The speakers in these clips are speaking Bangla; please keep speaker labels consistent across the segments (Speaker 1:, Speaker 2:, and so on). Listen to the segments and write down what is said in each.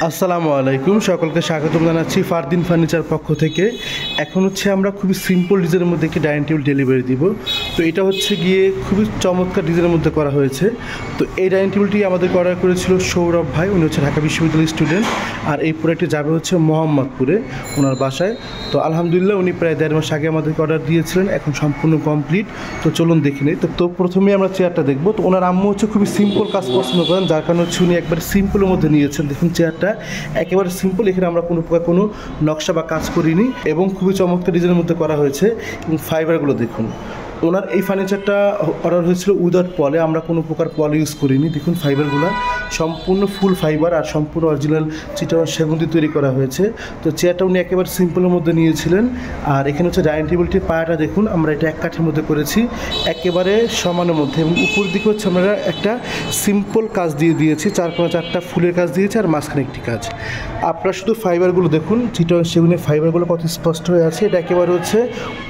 Speaker 1: আসসালামু আলাইকুম, সকলকে স্বাগতম জানাচ্ছি ফারদিন ফার্নিচার পক্ষ থেকে। এখন আমরা খুবই সিম্পল ডিজাইনের মধ্যে একটি ডাইনিং টেবিল ডেলিভারি দিব। তো এটা গিয়ে খুবই চমৎকার ডিজাইনের মধ্যে করা হয়েছে। তো এই ডাইনিং টেবিলটি আমাদেরকে অর্ডার করেছিল সৌরভ ভাই, উনি ঢাকা বিশ্ববিদ্যালয়ের স্টুডেন্ট। আর এই প্রোডাক্টটি যাবে মোহাম্মদপুরে ওনার বাসায়। তো আলহামদুলিল্লাহ উনি প্রায় 1.5 মাস আগে আমাদেরকে অর্ডার দিয়েছিলেন, এখন সম্পূর্ণ কমপ্লিট। তো চলুন দেখে নিই। তো প্রথমেই আমরা চেয়ারটা দেখবো। তো ওনার আম্মু খুবই সিম্পল কাজ পছন্দ করেন, যার কারণে উনি একবারে সিম্পলের মধ্যে নিয়েছেন। দেখুন চেয়ারটা একেবারে সিম্পল, এখানে আমরা কোনো প্রকার কোনো নকশা বা কাজ করিনি এবং খুবই চমৎকার ডিজাইনের মধ্যে করা হয়েছে। এবং ফাইবারগুলো দেখুন, ওনার এই ফার্নিচারটা অর্ডার হয়েছিল উইদাউট পলে, আমরা কোনো প্রকার পল ইউজ করিনি। দেখুন ফাইবারগুলো সম্পূর্ণ ফুল ফাইবার আর সম্পূর্ণ অরিজিনাল চিটাগং সেগুন দিয়ে তৈরি করা হয়েছে। তো চেয়ারটা উনি একেবারে সিম্পলের মধ্যে নিয়েছিলেন। আর এখানে ডাইনিং টেবিলটির পায়াটা দেখুন, আমরা এটা এক কাঠের মধ্যে করেছি, একেবারে সমানের মধ্যে। এবং উপর দিকে আমরা একটা সিম্পল কাজ দিয়ে দিয়েছি, 4 ফুলের কাজ দিয়েছি আর মাঝখানে একটি কাজ। আপনারা শুধু ফাইবারগুলো দেখুন, চিটাগং সেগুনের ফাইবারগুলো কত স্পষ্ট হয়ে আছে। এটা একেবারে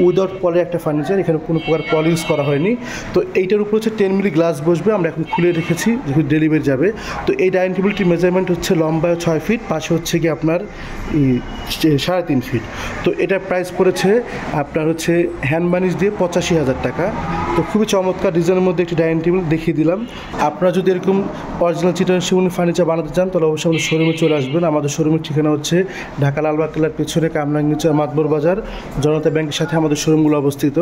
Speaker 1: উইদাউট পলের একটা ফার্নিচার, এখানে কোনো প্রকার পল ইউজ করা হয়নি। তো এইটার উপর 10 মিলি গ্লাস বসবে, আমরা এখন খুলে রেখেছি যেহেতু ডেলিভারি যাবে। তো এই ডাইনিং টেবিলটির মেজারমেন্ট লম্বায় 6 ফিট, পাশে কি আপনার 3.5 ফিট। তো এটার প্রাইস পড়েছে আপনার হ্যান্ড বানিশ দিয়ে 85,000 টাকা। তো খুবই চমৎকার ডিজাইনের মধ্যে একটি ডাইনিং টেবিল দেখিয়ে দিলাম। আপনারা যদি এরকম অরিজিনাল চিটাগং সেগুনের ফার্নিচার বানাতে চান তাহলে অবশ্যই আমাদের শোরুমে চলে আসবেন। আমাদের শোরুমের ঠিকানা ঢাকা লালবাগ কেল্লার পেছনে কামরাঙ্গীরচর মাতবর বাজার, জনতা ব্যাংকের সাথে আমাদের শোরুমগুলো অবস্থিত।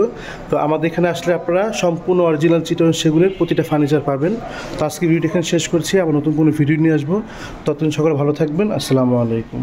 Speaker 1: তো আমাদের এখানে আসলে আপনারা সম্পূর্ণ অরিজিনাল চিটাগং সেগুনের প্রতিটা ফার্নিচার পাবেন। তো আজকে ভিডিওটি এখানে শেষ করছি, আবার নতুন কোনো ভিডিও নিয়ে আসবো। ততদিন সকলে ভালো থাকবেন। আসসালামু আলাইকুম।